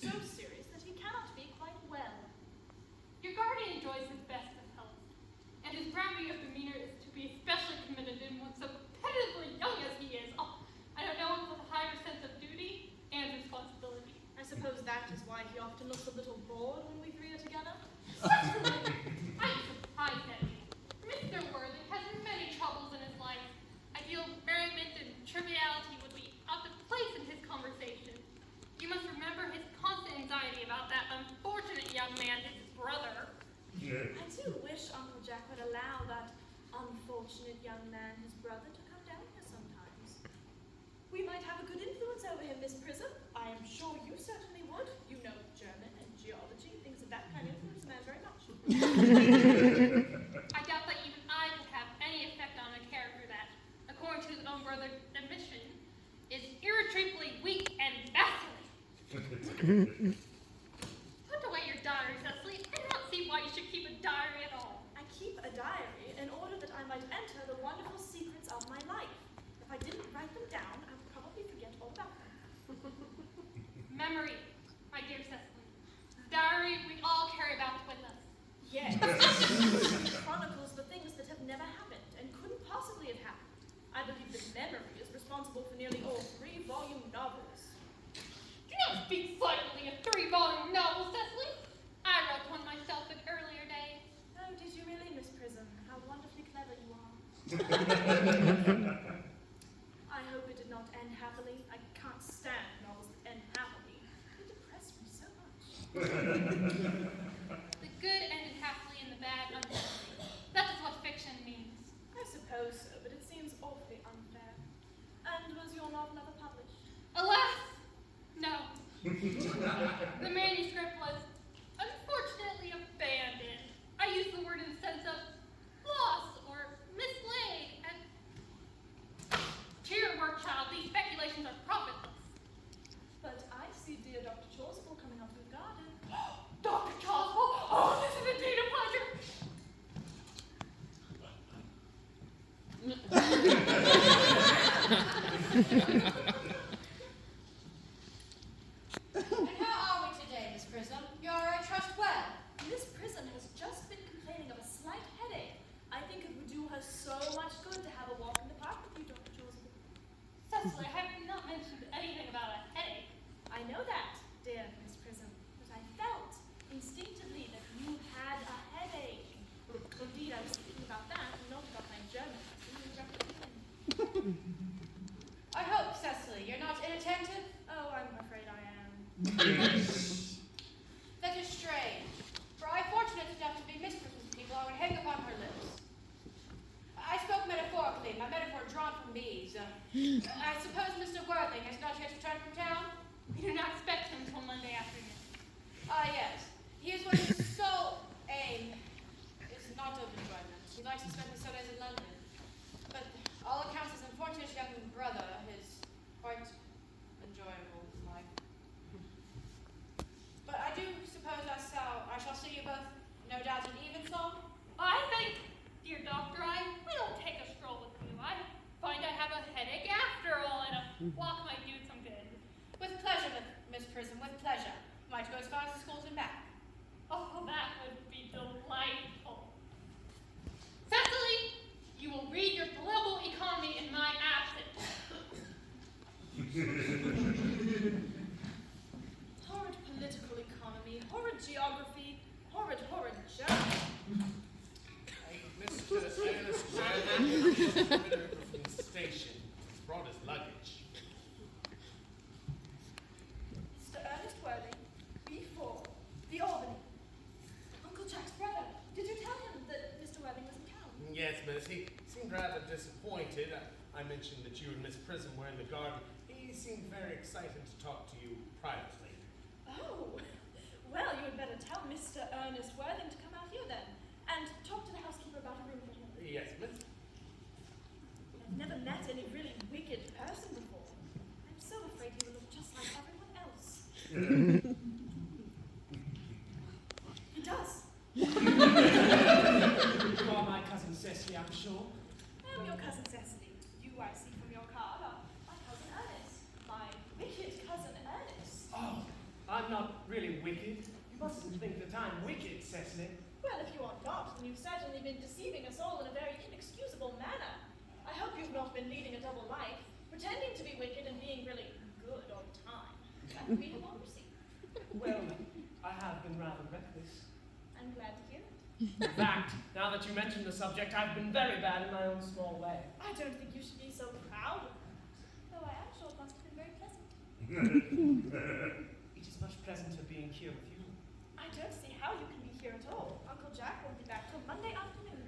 so serious that he cannot be quite well. Your guardian enjoys his best of health, and his gravity of demeanor is to be especially commended in one so competitively young as he is. Oh, I don't know him with a higher sense of duty and responsibility. I suppose that is why he often looks a little bored when we three are together. Certainly. I'm surprised at you. Mr. Worthing has many troubles in his life. I feel merriment and triviality would be out of place in his conversation. You must remember his constant anxiety about that unfortunate young man, his brother. I do wish Uncle Jack would allow that unfortunate young man, his brother, to come down here sometimes. We might have a good influence over him, Miss Prism. I am sure you certainly would. You know German and geology, things of that kind influence a man very much. I doubt that even I could have any effect on a character that, according to his own brother's admission, is irretrievably weak and vacillating. Put away your diary, Cecily. I do not see why you should keep a diary at all. I keep a diary in order that I might enter the wonderful secrets of my life. If I didn't write them down, I would probably forget all about them. Memory, my dear Cecily. The diary we all carry about with us. Yes. It chronicles the things that have never happened and couldn't possibly have happened. I believe that memory is responsible for nearly all 3-volume novels. Do not speak slightly of 3-volume novels, Cecily. I wrote one myself in earlier days. Oh, did you really, Miss Prism? How wonderfully clever you are. I hope it did not end happily. I can't stand novels that end happily. They depress me so much. The good ended happily and the bad unhappily. That is what fiction means. I suppose so, but it seems awfully unfair. And was your novel ever published? Alas, no. The manuscript was unfortunately abandoned. I use the word in the sense of lost or mislaid. And to your work, child, these speculations are profitless. But I see dear Dr. Chaucerville coming up through the garden. Dr. Chaucerville, oh, this is indeed a pleasure. And how are we today, Miss Prism? You are, I trust, well. Miss Prism has just been complaining of a slight headache. I think it would do her so much good to have a walk in the park with you, Dr. Chaucerville. Cecily, I have not mentioned anything about a headache. I know that, dear Miss Prism, but I felt instinctively that you had a headache. Indeed, I was thinking about that and not about my German lesson. I hope, Cecily, you're not inattentive? Oh, I'm afraid I am. That is strange. For I fortunate enough to be Miss Prism's people, I would hang upon her lips. I spoke metaphorically, my metaphor drawn from bees. I suppose Mr. Worthing has not yet returned from town? We do not expect him until Monday afternoon. Ah, yes. He is what his sole aim is not of enjoyment. He likes to spend his Sundays in London. But all accounts his unfortunate young brother is quite enjoyable in life. But I do suppose I shall see you both, no doubt, in evensong? I think, dear doctor, I will take a stroll with you. I find I have a headache after all, and a walk might do some good. With pleasure, Miss Prism, with pleasure. Might go as far as the schools and back. Oh, that would be delightful. Cecily, you will read your political economy in my absence. Horrid political economy, horrid geography, horrid German. Mr. Earnest from the station. He's brought his luggage. Mr. Ernest Worthing, B4, the Albany. Uncle Jack's brother. Did you tell him that Mr. Worthing was in town? Yes, miss. He seemed rather disappointed. I mentioned that you and Miss Prism were in the garden. He seemed very excited to talk to you privately. Oh, well, you had better tell Mr. Ernest Worthing to come out here then, and talk to the housekeeper about a room for him. Yes, miss. I've never met any really wicked person before. I'm so afraid he will look just like everyone else. He does. You are my cousin Cecily, I'm sure. I'm your cousin Cecily. You, I see from your card, are my cousin Ernest. My wicked cousin Ernest. not really wicked. You mustn't think that I'm wicked, Cecily. Well, if you are not, then you've certainly been deceiving us all in a very inexcusable manner. I hope you've not been leading a double life, pretending to be wicked and being really good all the time. That would be hypocrisy. Well, I have been rather reckless. I'm glad to hear it. In fact, now that you mention the subject, I've been very bad in my own small way. I don't think you should be so proud of that, though I am sure it must have been very pleasant. It is much pleasanter being here with you. I don't see how you can be here at all. Uncle Jack won't be back till Monday afternoon.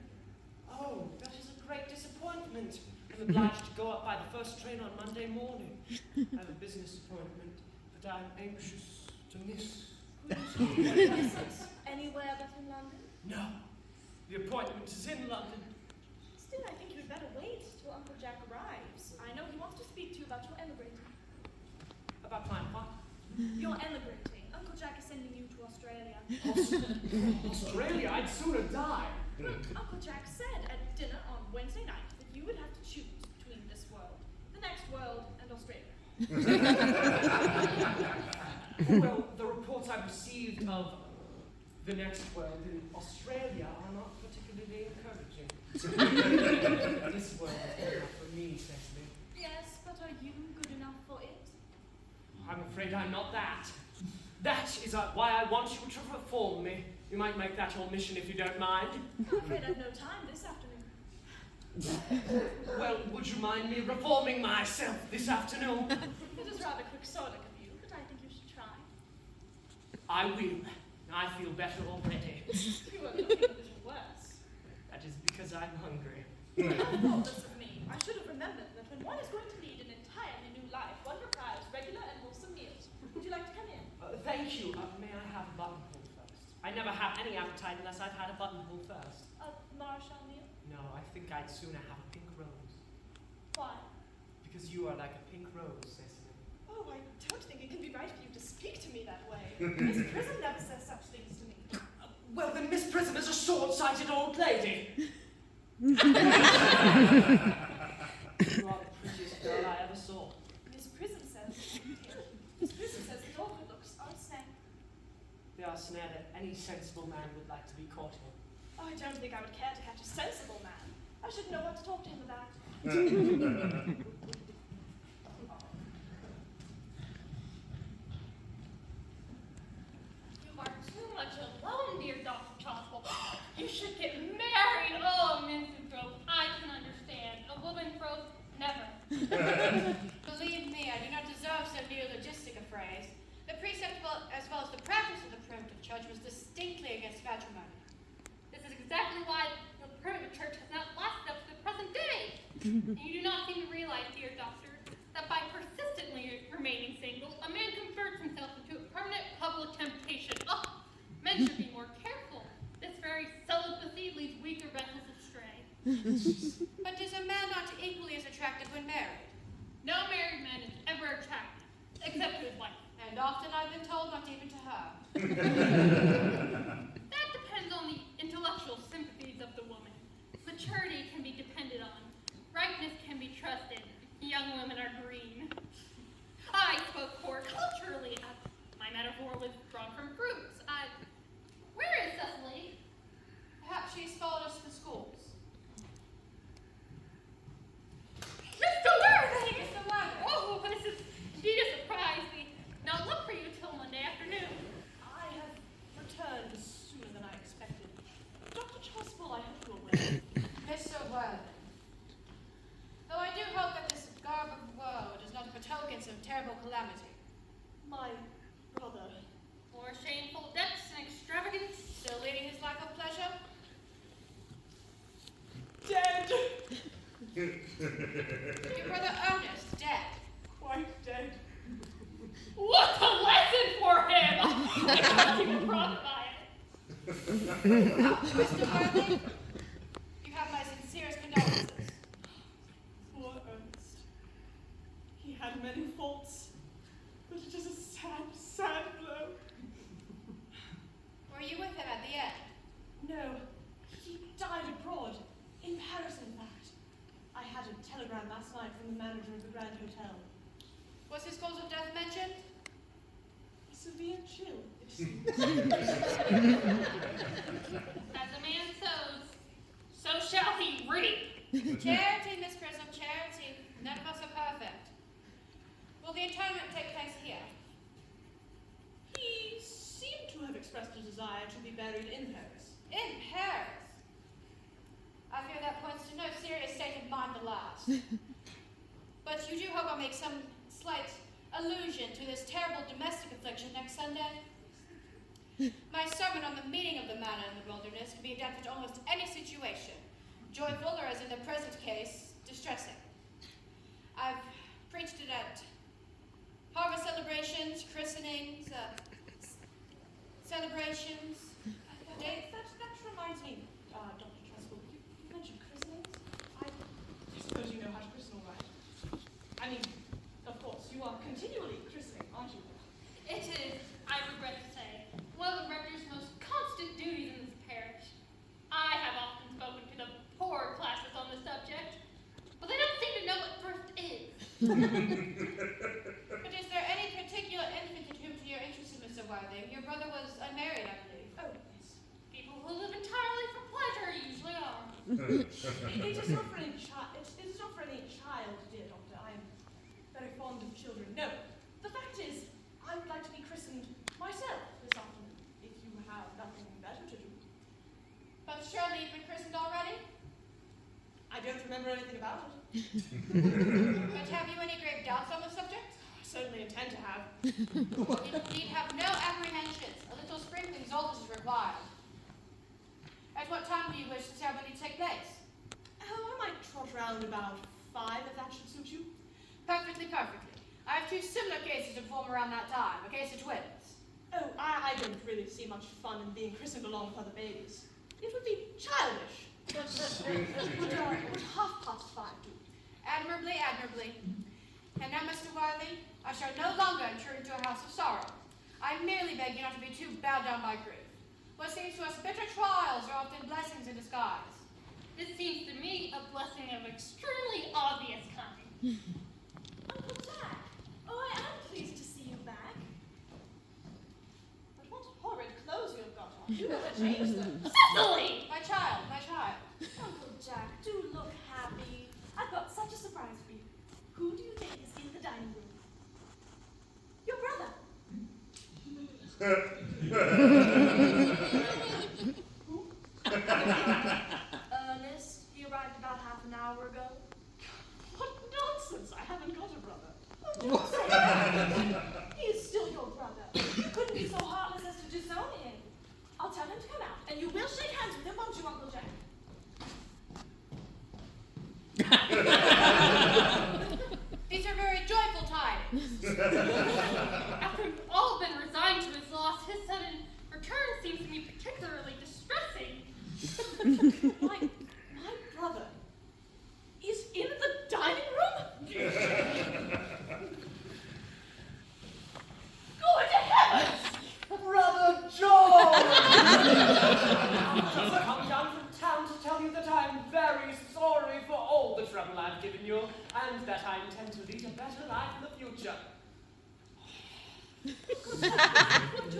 Oh, that is a great disappointment. I'm obliged to go up by the first train on Monday morning. I have a business appointment that I'm anxious to miss. Anywhere but in London? No, the appointment is in London. Still, I think you'd better wait till Uncle Jack arrives. I know he wants to speak to you about your emigrating. About my what? You're emigrating. Uncle Jack is sending you to Australia. Australia? I'd sooner die. Look, Uncle Jack said at dinner on Wednesday night that you would have to choose between this world, the next world, and Australia. Well, the reports I've received of the next world in Australia are not particularly encouraging. This world is good enough for me, Cecily. Yes, but are you good enough for it? I'm afraid I'm not that. That is why I want you to reform me. You might make that your mission if you don't mind. I'm afraid I've no time this afternoon. Well, would you mind me reforming myself this afternoon? It is rather quixotic of you, but I think you should try. I will. I feel better already. You are looking a little worse. That is because I'm hungry. How thoughtless of me. I should have remembered that when one is going to lead an entirely new life, one requires regular and wholesome meals. Would you like to come in? Thank you. May I have a buttonhole first? I never have any appetite unless I've had a buttonhole first. A Marshall meal? No, I think I'd sooner have a pink rose. Why? Because you are like a pink rose, Cecily. Oh, I don't think it can be right for you to speak to me that way. Miss Prism never says such things to me. Well, then Miss Prism is a short-sighted old lady. You are the prettiest girl I ever saw. Miss Prism says that all good looks are a snare. They are a snare that any sensible man would like to be caught in. Oh, I don't think I would care to catch a sensible man. I should know what to talk to him about. You are too much alone, dear Dr. Choswell. You should get married. Oh, Mrs. Grove, I can understand. A woman Grove, never. Believe me, I do not deserve so neologistic a phrase. The precept as well as the practice of the primitive church was distinctly against matrimony. This is exactly why the primitive church has not lasted up to the present day. And you do not seem to realize, dear doctor, that by persistently remaining single, a man converts himself into a permanent public temptation. Oh, men should be more careful. This very celibacy leads weaker vessels astray. But is a man not equally as attractive when married? No married man is ever attractive, except to his wife. And often I've been told not even to her. That depends on the intellectual sympathies of the woman. Maturity can be depended on. Ripeness can be trusted. Young women are green. I spoke horticulturally. My metaphor was drawn from fruits. Where is Cecily? Perhaps she's followed us to the schools. Mr. Worthing! Mr. Worthing! Oh, this is indeed a surprise. We not look for you till Monday afternoon. I have returned sooner than I expected. Dr. Choswell, I hope you're well. Mr. Worthing. Though I do hope that this garb of woe does not betoken some terrible calamity. My brother. For shameful depths and extravagance. Still leading his life of pleasure? Dead! Your brother Earnest, dead. Quite dead. What a lesson for him! I can't even profit it. Mr. Worthing, you have my sincerest condolences. Poor Ernest. He had many faults, but it is a sad, sad blow. Were you with him at the end? No, he died abroad, in Paris in fact. I had a telegram last night from the manager of the Grand Hotel. Was his cause of death mentioned? A severe chill As a man sows, so shall he reap. Charity, Miss Prism, charity. None of us are perfect. Will the interment take place here? He seemed to have expressed a desire to be buried in Paris. In Paris? I fear that points to no serious state of mind the last. But you do hope I'll make some slight allusion to this terrible domestic affliction next Sunday? My sermon on the meaning of the manna in the wilderness can be adapted to almost any situation, joyful or, as in the present case, distressing. I've preached it at harvest celebrations, christenings, celebrations. That reminds me, Dr. Trustful, you mentioned christenings. I suppose you know how to christen all right. I mean, of course, you are continually christening, aren't you? It is, I regret to say, one of the rector's most constant duties in this parish. I have often spoken to the poorer classes on the subject, but they don't seem to know what thrift is. But is there any particular infant in whom you're interested, Mr. Worthing? Your brother was unmarried, I believe. Oh, yes. People who live entirely for pleasure usually are. It is not for any child. It is not for any child, dear doctor. I am very fond of children. No, the fact is, I would like to be christened myself this afternoon, if you have nothing better to do. But surely you've been christened already? I don't remember anything about it. But have you any grave doubts on the subject? I certainly intend to have. You need have no apprehensions. A little sprinkling solstice is required. At what time do you wish the ceremony to take place? Oh, I might trot round about 5, if that should suit you. Perfectly, perfectly. I have 2 similar cases to perform around that time, a case of twins. Oh, I don't really see much fun in being christened along with other babies. It would be childish. Would 5:30 do? Admirably, admirably. And now, Mr. Worthing, I shall no longer intrude into a house of sorrow. I merely beg you not to be too bowed down by grief. What seems to us bitter trials are often blessings in disguise. This seems to me a blessing of extremely obvious kind. Uncle Jack! Oh, I am pleased to see you back. But what horrid clothes you have got on. You better change them. Cecily! My child, my child. Uncle Jack, do look happy. I've got such a surprise for you. Who do you think is in the dining room? Your brother. Who? Ernest. He arrived about half an hour ago. What nonsense! I haven't got a brother. Oh, don't say that. He is still your brother. You couldn't be so heartless as to disown him. I'll tell him to come out, and you will shake hands with him, won't you, Uncle Jack? These are very joyful tidings. After we've all been resigned to his loss, his sudden return seems to me particularly distressing. My brother is in the dining room? Good heavens! Brother John! I've come down from town to tell you that I'm very sorry for all the trouble I've given you, and that I intend to lead a better life in the future. To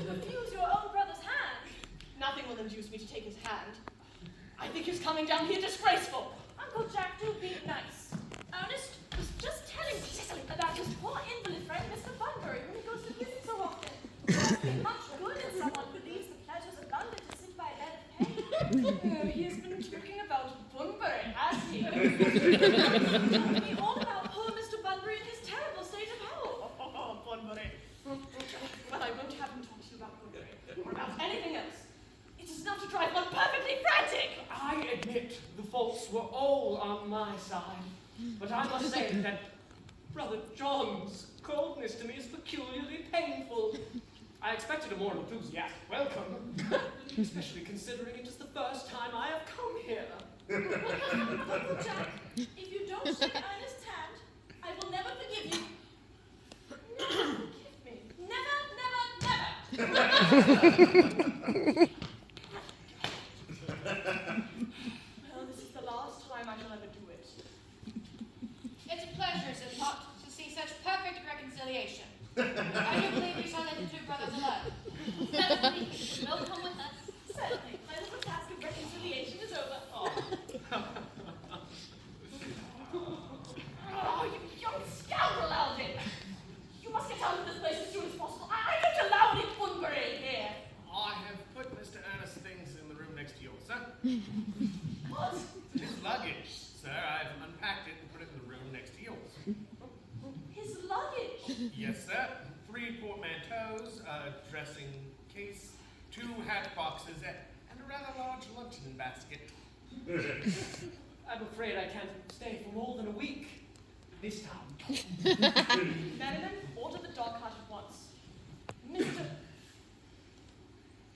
refuse your own brother's hand? Nothing will induce me to take his hand. I think his coming down here disgraceful. Uncle Jack, do be nice. Ernest was just telling me about his poor invalid friend, Mr. Bunbury, whom he goes to visit so often. It must be much good in someone who leaves the pleasures of London to sit by a bed of pain. Oh, he has been talking about Bunbury, has he? Telling me all about poor Mr. Bunbury and his terrible state of health. Oh, Bunbury. Well, I won't have him talk to you about Bunbury, or about anything else. It is enough to drive one perfectly frantic. I admit the faults were all on my side, but I must say that Brother John's coldness to me is peculiarly painful. I expected a more enthusiastic welcome, especially considering it is the first time I have come here. Uncle Jack, if you don't shake Ernest's hand, I will never forgive you. Never forgive me. Never, never, never. Well, this is the last time I shall ever do it. It's a pleasure, is it not, to see such perfect reconciliation. I do believe we shall let the 2 brothers alone. dressing case, 2 hat boxes, and a rather large luncheon basket. I'm afraid I can't stay for more than a week this time. Merriman, order the dog cart at once. Mr.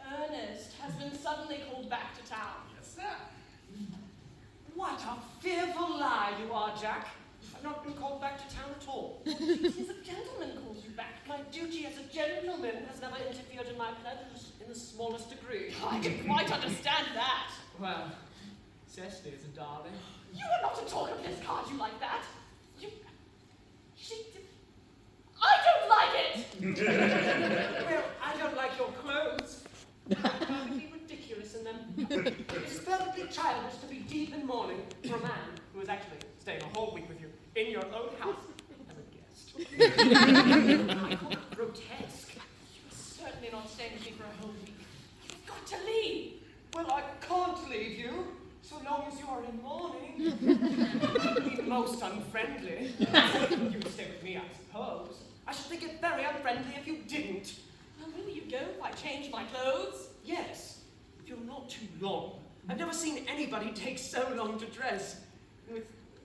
Earnest has been suddenly called back to town. Yes, sir. What a fearful lie you are, Jack. I've not been called back to town at all. Your duty as a gentleman calls you back. My duty as a gentleman has never interfered in my pleasures in the smallest degree. I can quite understand that. Well, Cecily is a darling. You are not to talk of Miss Cardew like that. I don't like it! Well, I don't like your clothes. They're perfectly ridiculous in them. It's perfectly childish to be deep in mourning for a man who is actually staying a whole week with you in your own house as a guest. I call it grotesque. You're certainly not staying with me for a whole week. You've got to leave. Well, I can't leave you so long as you are in mourning. Be most unfriendly. You would stay with me, I suppose. I should think it very unfriendly if you didn't. Well, will you go if I change my clothes? Yes, if you're not too long. I've never seen anybody take so long to dress with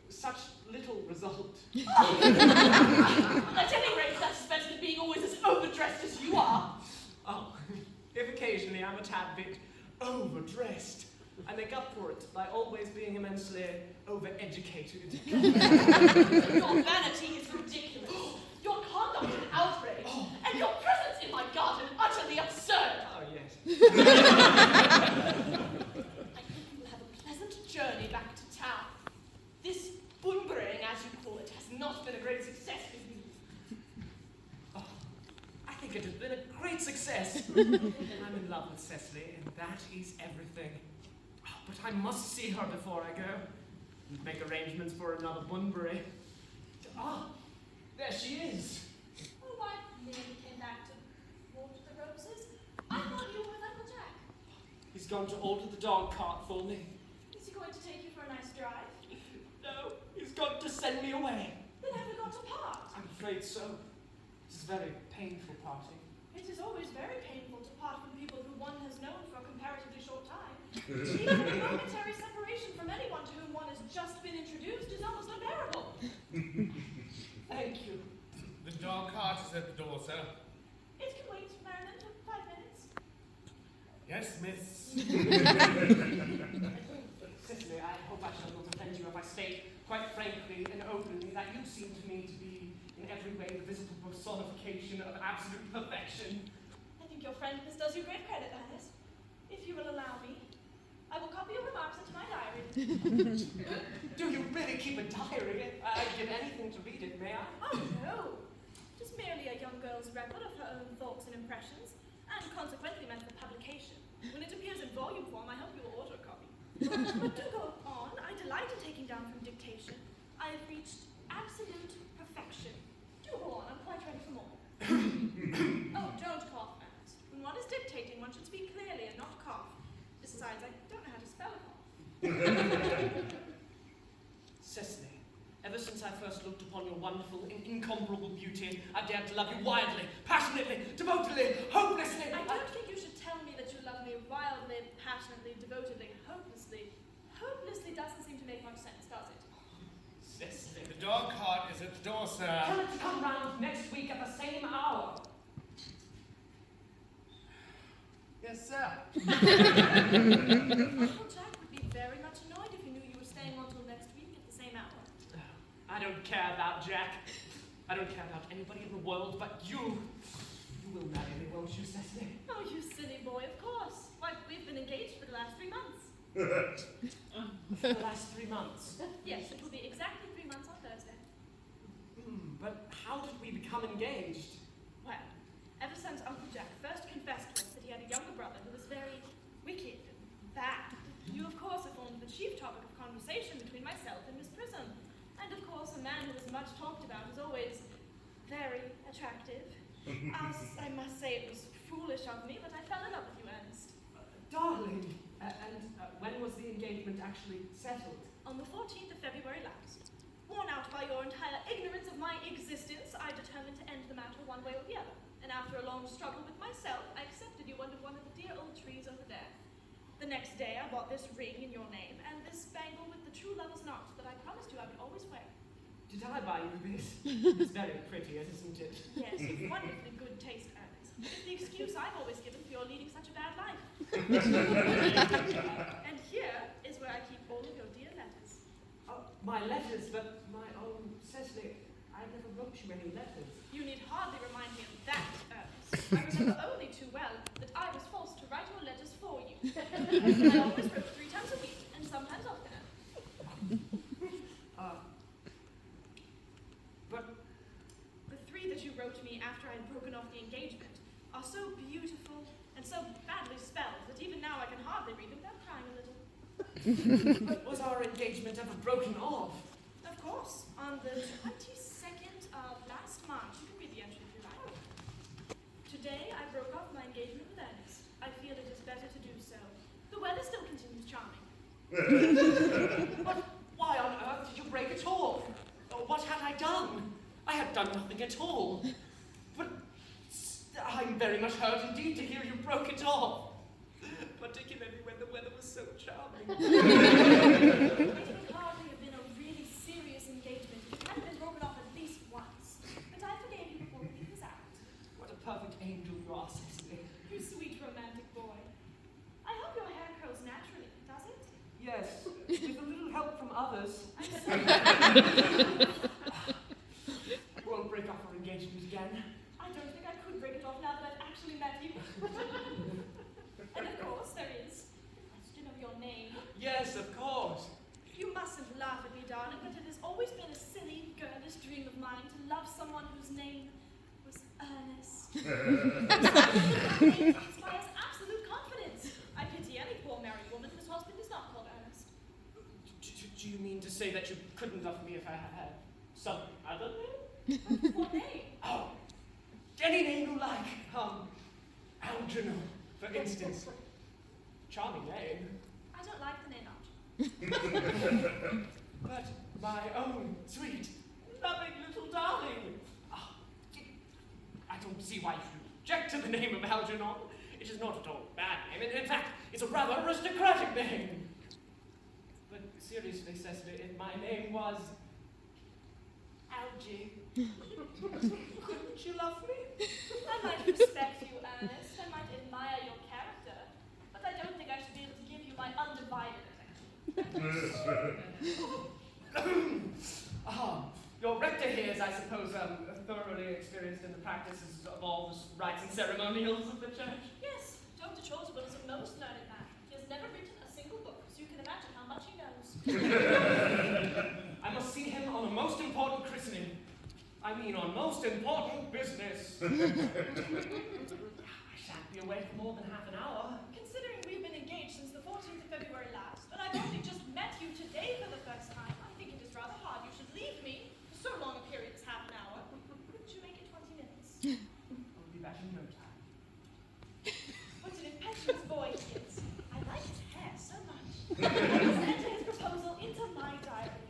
such little result. At any rate, that's better than being always as overdressed as you are. Oh, if occasionally I'm a tad bit overdressed, I make up for it by always being immensely overeducated. Your vanity is ridiculous. Your conduct an outrage. And your presence in my garden utterly absurd. Oh, yes. I hope you will have a pleasant journey back to town. This bunburying, as you call it, has not been a great success with you. Oh, I think it has been a great success. And I'm in love with Cecily, and that is everything. Oh, but I must see her before I go. And make arrangements for another Bunbury. Ah, there she is. Oh, I merely came back to water the roses. I thought you were with Uncle Jack. He's gone to alter the dog cart for me. Is he going to take you for a nice drive? No, he's got to send me away. Then have we got to part? I'm afraid so. It's a very painful parting. It is always very painful to part from people who one has known for a comparatively short time. Even a momentary separation from anyone to whom one has just been introduced is almost unbearable. Thank you. The dog cart is at the door, sir. It can wait, Merriman, for 5 minutes. Yes, miss. Cecily, I hope I shall not offend you if I state quite frankly and openly that you seem to me to be in every way the visible personification of absolute perfection. I think your frankness does you great credit, Ernest. If you will allow me, I will copy your remarks into my diary. Do you really keep a diary? I'd give anything to read it, may I? Oh, no. Just merely a young girl's record of her own thoughts and impressions, and consequently meant for publication. When it appears in volume form, I hope you will order a copy. But do go on. I delight in taking down from dictation. I have reached absolute perfection. Do go on. I'm quite ready for more. Oh, don't cough, Ernest. When one is dictating, one should speak clearly and not cough. Besides, I don't know how to spell cough. Cecily, ever since I first looked upon your wonderful and incomparable beauty, I dared to love you wildly, passionately, devotedly, hopelessly. I don't think you should tell me that you love me wildly, passionately, devotedly, hopelessly. Hopelessly doesn't seem to make much sense, does it? Cecily. The dog cart is at the door, Tell sir. it to come round next week at the same hour. Yes, sir. Uncle Jack would be very much annoyed if he knew you were staying on till next week at the same hour. I don't care about Jack. I don't care about anybody in the world but you. You will marry me, won't you, Cecily? Oh, you silly boy, of course. Why, we've been engaged for the last 3 months. For the last 3 months. Yes, it will be exactly 3 months on Thursday. But how did we become engaged? Well, ever since Uncle Jack first confessed to us that he had a younger brother who was very wicked and bad, you of course have formed the chief topic of conversation between myself and Miss Prism. And of course, a man who is much talked about is always very attractive. I must say it was foolish of me, but I fell in love with you, Ernest. Darling. And when was the engagement actually settled? On the 14th of February last. Worn out by your entire ignorance of my existence, I determined to end the matter one way or the other. and after a long struggle with myself, I accepted you under one of the dear old trees over there. The next day, I bought this ring in your name, and this bangle with the true lover's knot that I promised you I would always wear. Did I buy you this? It's very pretty, isn't it? Yes, you've wonderfully good taste, Ernest. It's the excuse I've always given for your leading such a bad life. And here is where I keep all of your dear letters. Oh, my letters, but my own Cecily, I never wrote you any letters. You need hardly remind me of that, Ernest. I remember only too well that I was forced to write your letters for you. I always wrote 3 times a week, and sometimes oftener. But The 3 that you wrote me after I'd broken off the engagement are so beautiful and so badly spelled that even now I can hardly read them without crying a little. but was our engagement ever broken off? Of course, on the 22nd of last March. You can read the entry if you like. Today I broke off my engagement with Earnest. I feel it is better to do so. The weather still continues charming. But why on earth did you break it off? What had I done? I had done nothing at all. But I'm very much hurt indeed to hear you broke it off. Particularly when the weather was so charming. It would hardly have been a really serious engagement if it hadn't been broken off at least once. But I forgave you before the week was out. What a perfect angel you are, Cecily. You sweet romantic boy. I hope your hair grows naturally, does it? Yes, with a little help from others. I'm sorry. We won't break off our engagement again. I don't think I could break it off now that I've actually met you. And of course, there is the question of your name. Yes, of course. You mustn't laugh at me, darling, but it has always been a silly, girlish dream of mine to love someone whose name was Earnest. It inspires absolute confidence. I pity any poor married woman whose husband is not called Earnest. Do you mean to say that you couldn't love me if I had some other name? What name? Oh, any name you like. Algernon, for instance. Charming name. I don't like the name Algernon. But my own sweet, loving little darling. I don't see why you object to the name of Algernon. It is not at all a bad name. In fact, it's a rather aristocratic name. But seriously, Cecily, if my name was Algie, couldn't you love me? I might respect you, Ernest. I might admire your character. But I don't think I should be able to give you my undivided affection. Your rector here is, I suppose, thoroughly experienced in the practices of all the rites and ceremonials of the church. Yes, Dr. Chasuble is a most learned man. He has never written a single book, so you can imagine how much he knows. I must see him on a most important christening. I mean, on most important business. I shan't be away for more than half an hour. Considering we've been engaged since the 14th of February last, and I've only just met you today for the first time, I think it is rather hard you should leave me for so long a period as half an hour. Couldn't you make it 20 minutes? I'll be back in no time. What an impetuous boy he is. I like his hair so much. Let's enter his proposal into my diary.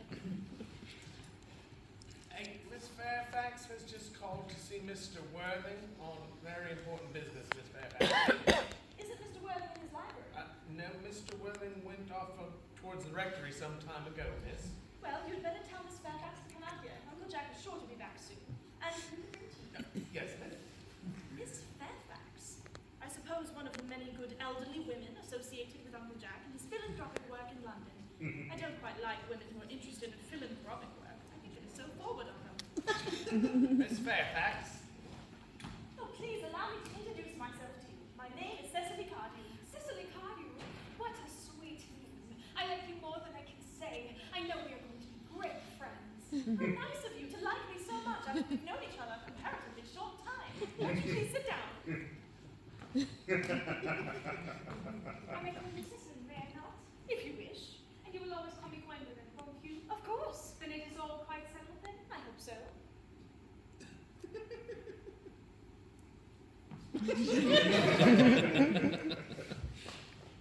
Hey, Miss Fairfax has just called to see Mr. Worthing on very important business, Miss Fairfax. Isn't Mr. Worthing in his library? No, Mr. Worthing went off towards the rectory some time ago, miss. Well, you'd better tell Miss Fairfax to come out here. Uncle Jack is sure to be back soon. And Yes, miss. Miss Fairfax, I suppose one of the many good elderly women associated with Uncle Jack in his philanthropic work in London. I don't quite like women who are interested in philanthropic work. I think it is so forward on them. Miss Fairfax. Oh, please allow me to introduce myself to you. My name is Cecily Cardew. Cecily Cardew? What a sweet name. I like you more than I can say. I know we are going to be great friends. How nice of you to like me so much after we've known each other a comparatively short time. Won't you please sit down? I may call you Cecily, may I not? If you wish. And you will always call me Gwendolyn, won't you? Of course. Then it is all quite settled then? I hope so.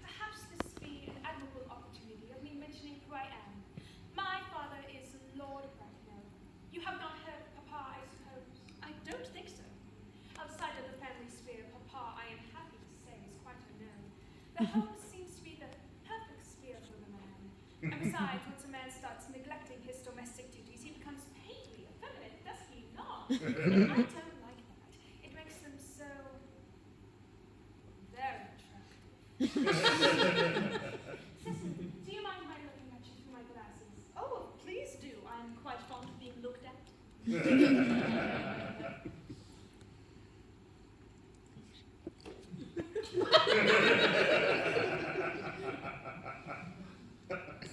Perhaps this be an admirable opportunity of me mentioning who I am. My father is Lord Bracknell. You have not heard of Papa, I suppose? I don't think so. Outside of the The home seems to be the perfect sphere for the man. And besides, once a man starts neglecting his domestic duties, he becomes painfully effeminate, does he not? I don't like that. It makes them so very attractive. Cecily, do you mind my looking at you through my glasses? Oh, please do. I'm quite fond of being looked at.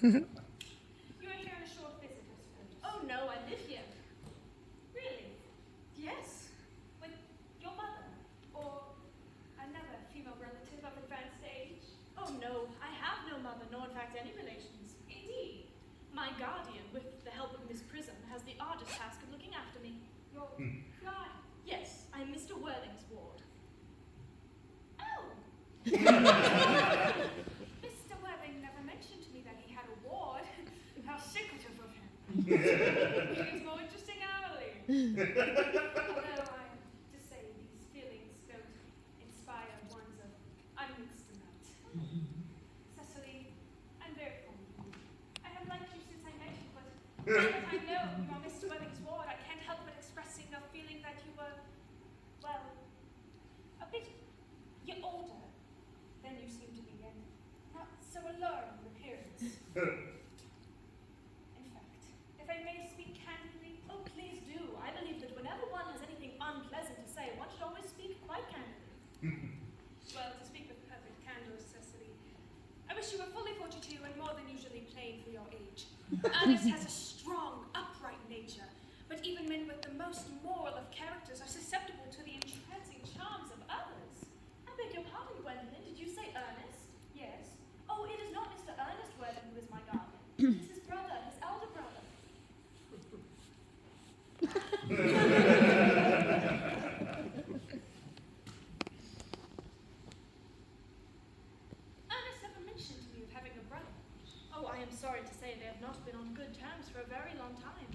You are here on a short visit, I suppose. Oh no, I live here. Really? Yes. With your mother? Or another female relative of advanced age? Oh no, I have no mother, nor in fact any relations. Indeed. My guardian, with the help of Miss Prism, has the arduous task of looking after me. Your God. Yes, I'm Mr. Worthing's ward. Oh! Mr. Worthing never mentioned to me that he had a ward. How secretive of him. He gets more interesting hourly. Although I have to say these feelings don't inspire ones of unmixed amount. Cecily, I'm very fond of you. I have liked you since I met you, but now that I know you are Mr. Worthing's ward, I can't help but expressing a feeling that you were, well, a bit older than you seem to be, and not so alluring in appearance. In fact, if I may speak candidly, Oh, please do. I believe that whenever one has anything unpleasant to say, one should always speak quite candidly. well, to speak with perfect candor, Cecily, I wish you were fully 42 and more than usually plain for your age. Ernest has a strong, upright nature, but even men with the most moral of characters are susceptible to the entrancing charms of others. I beg your pardon, Gwendolyn. Did you say Ernest? Yes. Oh, it is not Mr. Ernest Worthing who is my guardian. It's his brother, his elder brother. Ernest never mentioned to me of having a brother. Oh, I am sorry to say they have not been on good terms for a very long time.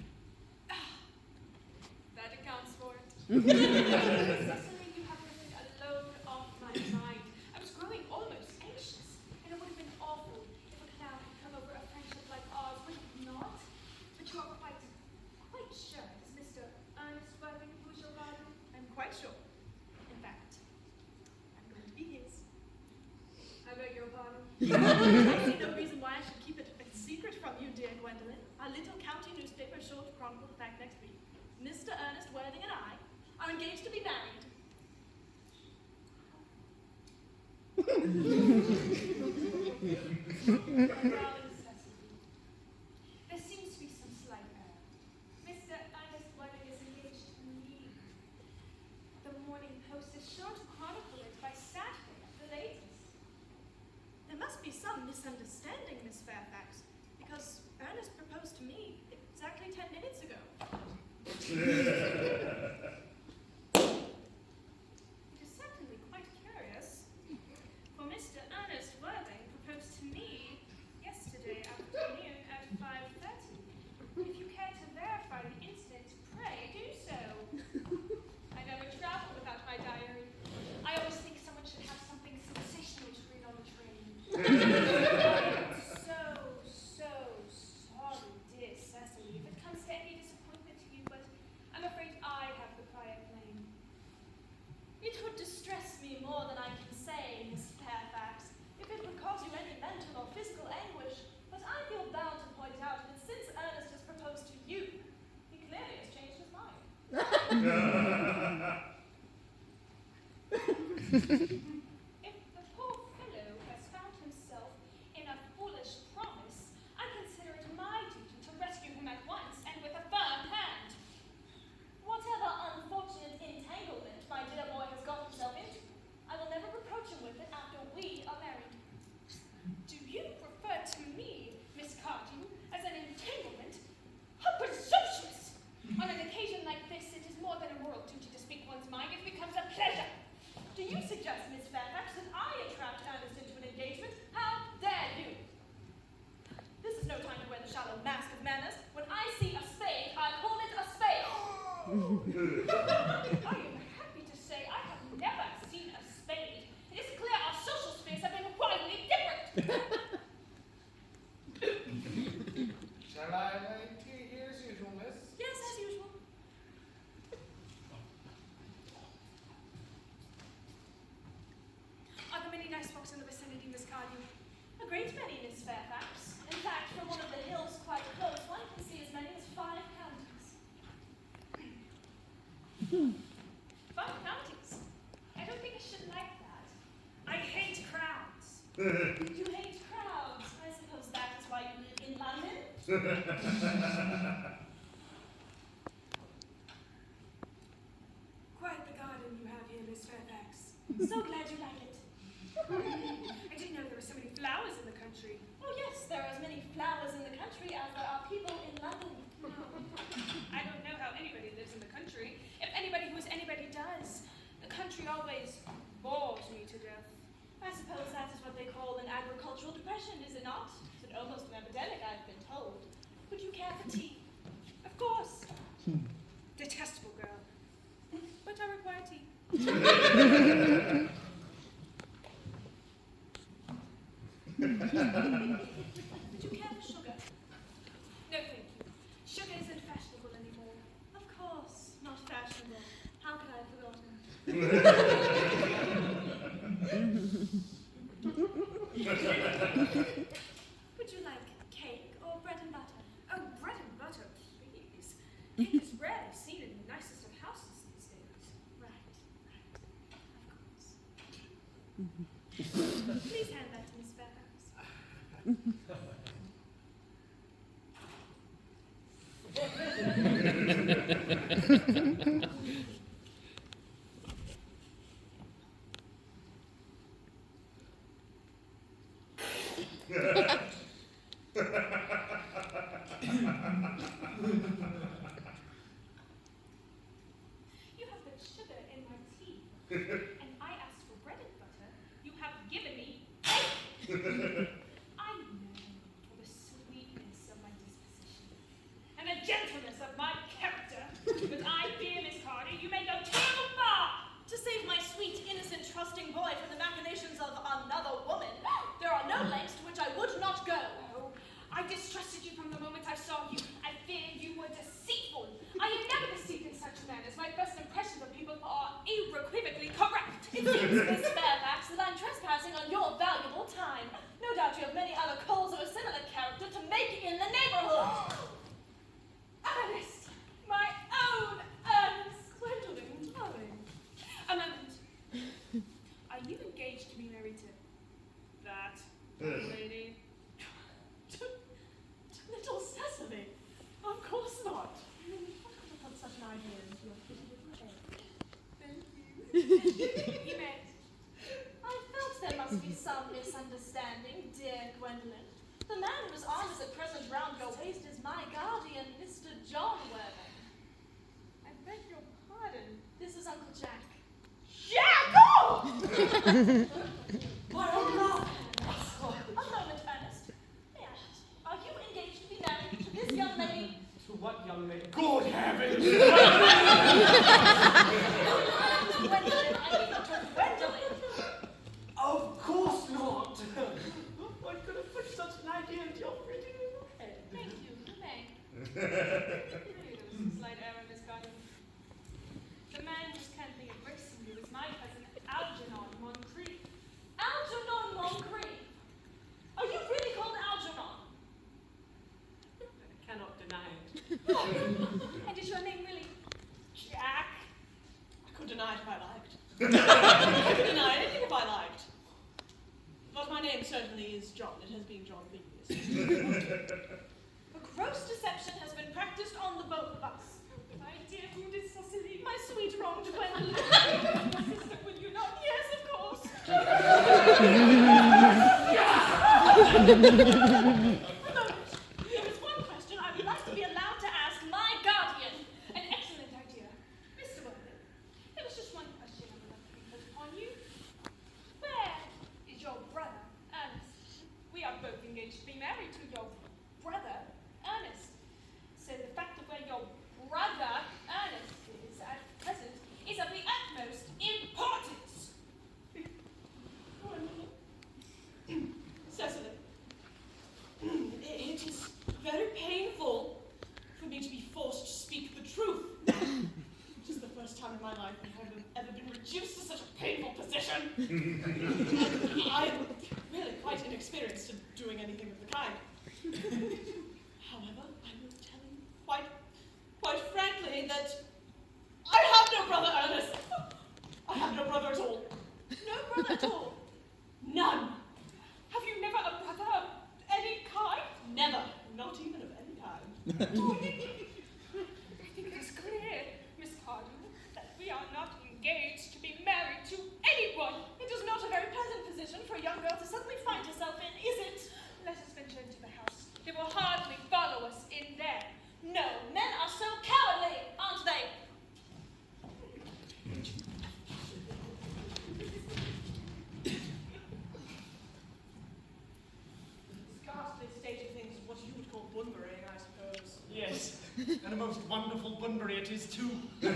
That accounts for it. Cecily, you have lifted a load off my mind. I was growing almost anxious, and it would have been awful if a cloud had come over a friendship like ours, would it not? But you are quite sure it's Mr. Ernest Worthing who is your guardian? I'm quite sure. In fact, I'm going to be his. I beg your pardon. I see no reason why I should keep it a secret from you, dear Gwendolyn. Our little county newspaper is sure to chronicle the fact next week. Mr. Ernest Worthing and I are engaged to be married. Darling Cecily, there seems to be some slight error. Mr. Ernest Worthing is engaged to me. The Morning Post is sure to chronicle it by Saturday at the latest. There must be some misunderstanding, Miss Fairfax, because Ernest proposed to me exactly 10 minutes ago. It is certainly quite curious, for Mr. Ernest Worthing proposed to me yesterday afternoon at 5:30. If you care to verify the incident, pray do so. I never travel without my diary. I always think someone should have something sensational to read on the train. I am so sorry, dear Cecily, if it comes to any disappointment to you, but I'm afraid I have the prior claim. It would distress me more than I can say, Miss Fairfax, if it would cause you any mental or physical anguish, but I feel bound to point out that since Ernest has proposed to you, he clearly has changed his mind. If the poor fellow has found himself in a foolish promise, I consider it my duty to rescue him at once and with a firm hand. Whatever unfortunate entanglement my dear boy has got himself into, I will never reproach him with it after we are married. Do you refer to me, Miss Cardew, as an entanglement? How presumptuous! On an occasion like this, it is more than a moral duty to speak one's mind. It becomes a pleasure. Do you suggest, Miss folks in the vicinity, Miss Cardew? A great many, Miss Fairfax. In fact, from one of the hills quite close, one can see as many as 5 counties. 5 counties? I don't think I should like that. I hate crowds. You hate crowds. I suppose that is why you live in London? Quite the garden you have here, Miss Fairfax. So glad you like it. I didn't know there were so many flowers in the country. Oh yes, there are as many flowers in the country as there are people in London. I don't know how anybody lives in the country. If anybody who's anybody does. The country always bores me to death. I suppose that is what they call an agricultural depression, is it not? It's almost an epidemic, I've been told. Would you care for tea? Of course. Detestable girl. But I require tea. Would you care for sugar? No, thank you. Sugar isn't fashionable anymore. Of course, not fashionable. How could I have forgotten? Would you like cake or bread and butter? Oh, bread and butter, please. Cake is rarely seen in the nicest of houses these days. Right. Of course. Please hand that to Miss Fairfax. You have put sugar in my tea, and I asked for bread and butter. You have given me cake. I know for the sweetness of my disposition and the gentleness of my character, but I fear, Miss Cardew, you may go too far. To save my sweet, innocent, trusting boy from the machinations of another woman, there are no lengths to which I would not go. Oh, I distrusted you from the moment I saw you. I feared you were deceitful. I am never deceived in such manners. My first impressions of people are irrequivocally correct. It seems, Miss Fairfax, that I'm trespassing on your valuable time. No doubt you have many other calls of a similar character to make in the neighborhood. Ernest, my own Ernest. Gwendolyn, darling. A moment. Are you engaged to be married to that lady? To little Cecily? Of course not. How could I put such an idea into your pretty little head? Thank you. You may. I felt there must be some misunderstanding, dear Gwendolyn. The man whose arm is at present round your waist is my guardian, Mr. John Worthing. I beg your pardon. This is Uncle Jack. Jack! Oh! Why, oh no! A moment, Ernest. May I ask, are you engaged to be married to this young lady? To what young lady? Good heavens! Gwendolyn, I mean to Gwendolyn. Of course not! What could have put such an idea into your pretty little head? Thank you, you may. Really, there was a slight error, Miss Cardew. The man who's currently embracing you is my cousin, Algernon Moncrief. Algernon Moncrief. Are you really called Algernon? I cannot deny it. And is your name really Jack? I could deny it if I liked. I could deny anything if I liked. But my name certainly is John. It has been John for years. A gross deception has been practiced on the both of us. My dear wounded Cecily. My sweet wronged Gwendolyn. Sister, will you not? Yes, of course. A moment. There is one question I would like to be allowed to ask my guardian. An excellent idea. Mr. Worthing, there was just one question I would like to be put upon you. Where is your brother, Ernest? We are both engaged to be married to your brother, Ernest. So the fact of where your brother, Ernest, is at present is of the utmost importance. Cecily, it is very painful for me to be forced to speak the truth. It is the first time in my life that I have ever been reduced to such a painful position. I However, I will tell you quite frankly that I have no brother, Ernest. I have no brother at all. No brother at all. None. Have you never a brother of any kind? Never. Not even of any kind. I think it is clear, Miss Cardinal, that we are not engaged to be married to anyone. It is not a very pleasant position for a young girl to suddenly find herself in, is it? Let us venture into the house. They will hardly follow us in there. No, men are so cowardly, aren't they? Ghastly state of things is what you would call bunburying, I suppose. Yes, and a most wonderful Bunbury it is too. The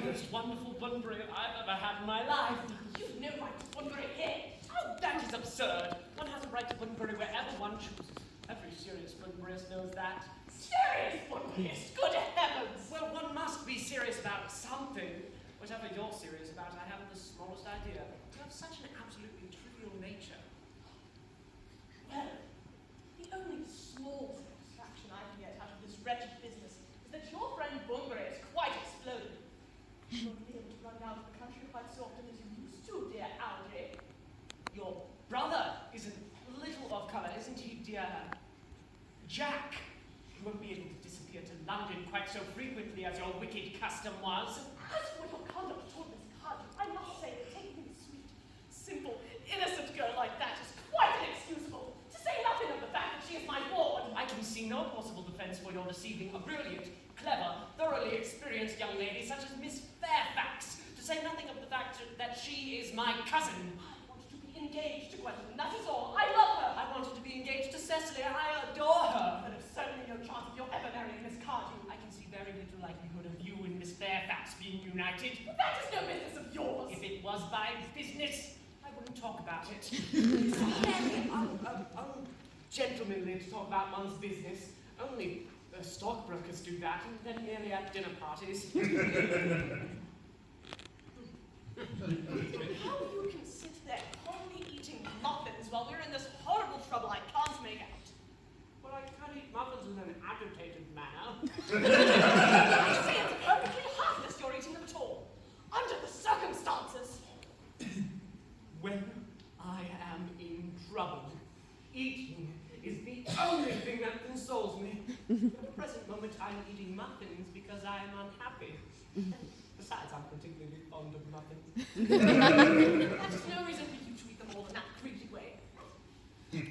most wonderful Bunbury I've ever had in my life. You've no right to bunbury here. Oh, that is absurd. One has a right to Bunbury wherever one chooses. Every serious Bunburyist knows that. Serious bunburyist, good heavens! Well, one must be serious about something. Whatever you're serious about, I haven't the smallest idea. You have such an absolutely trivial nature. Well, the only small satisfaction I can get out of this wretched business is that your friend Bunbury is quite exploded. You won't be able to run down to the country quite so often as you used to, dear Algy. Your brother is a little off colour, isn't he, dear Jack? You won't be able to disappear to London quite so frequently as your wicked custom was. As for your conduct toward Miss Cardinal, I must say that taking a sweet, simple, innocent girl like that is quite inexcusable. To say nothing of the fact that she is my ward. I can see no possible defence for your deceiving a brilliant, clever, thoroughly experienced young lady such as Miss Fairfax, to say nothing of the fact that she is my cousin. I want to be engaged to Gwendolyn, that is all. I love her. I wanted to be engaged to Cecily, and I adore her. But there's certainly no chance of your ever marrying Miss Cardinal. I can see very little likelihood of you and Miss Fairfax being united. That is no business of yours. If it was by business, I wouldn't talk about it. Ungentlemanly to talk about one's business. Only stockbrokers do that, and then merely at dinner parties. How you can sit there calmly eating muffins while we're in this horrible trouble I can't make out. Well, I can't eat muffins in an agitated manner. I see it's perfectly heartless you're eating them at all. Under the circumstances. When I am in trouble, eating is the only thing that consoles me. At the present moment, I'm eating muffins because I am unhappy. Besides, I'm particularly fond of muffins. That is no reason for you to eat them all in that greedy way.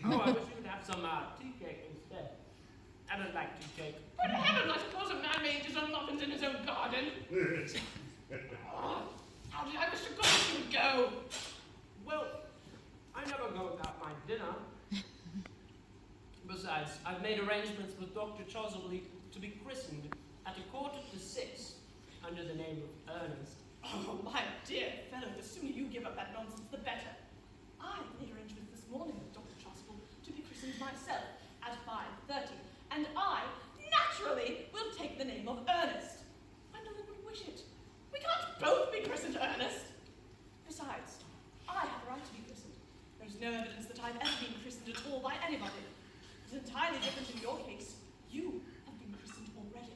Oh, I wish you would have some tea cake instead. I don't like tea cake. Good heavens, I suppose a man may eat his own muffins in his own garden. How did I wish to goodness you would go? Well, I never go without my dinner. Besides, I've made arrangements with Dr. Chosley to be christened at 5:45 under the name of Earnest. Oh, my dear fellow, the sooner you give up that nonsense, the better. I made arrangements this morning with Dr. Chosley to be christened myself at 5:30, and I, naturally, will take the name of Earnest. Gwendolyn would wish it. We can't both be christened Earnest. Besides, I have a right to be christened. There's no evidence that I've ever been christened at all by anybody. It's entirely different in your case. You have been christened already.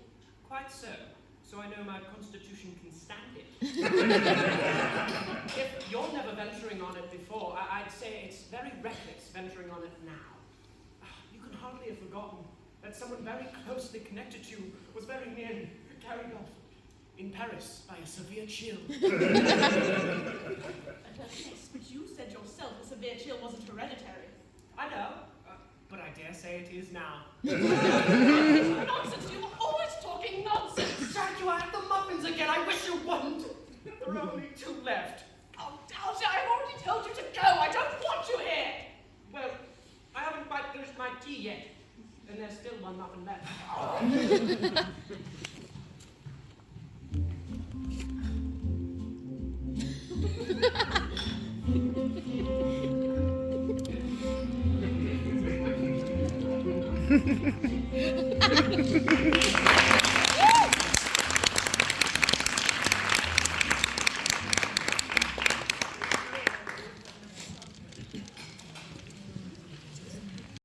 Quite so. So I know my constitution can stand it. If you're never venturing on it before, I'd say it's very reckless venturing on it now. You can hardly have forgotten that someone very closely connected to you was very nearly carried off in Paris by a severe chill. Yes, but you said yourself a severe chill wasn't hereditary. I know, but I dare say it is now. Nonsense! You're always talking nonsense! Jack, you had the muffins again. I wish you wouldn't. There are only 2 left. Oh, Algy, I've already told you to go! I don't want you here! Well, I haven't quite finished my tea yet, and there's still 1 muffin left. Ha ha ha.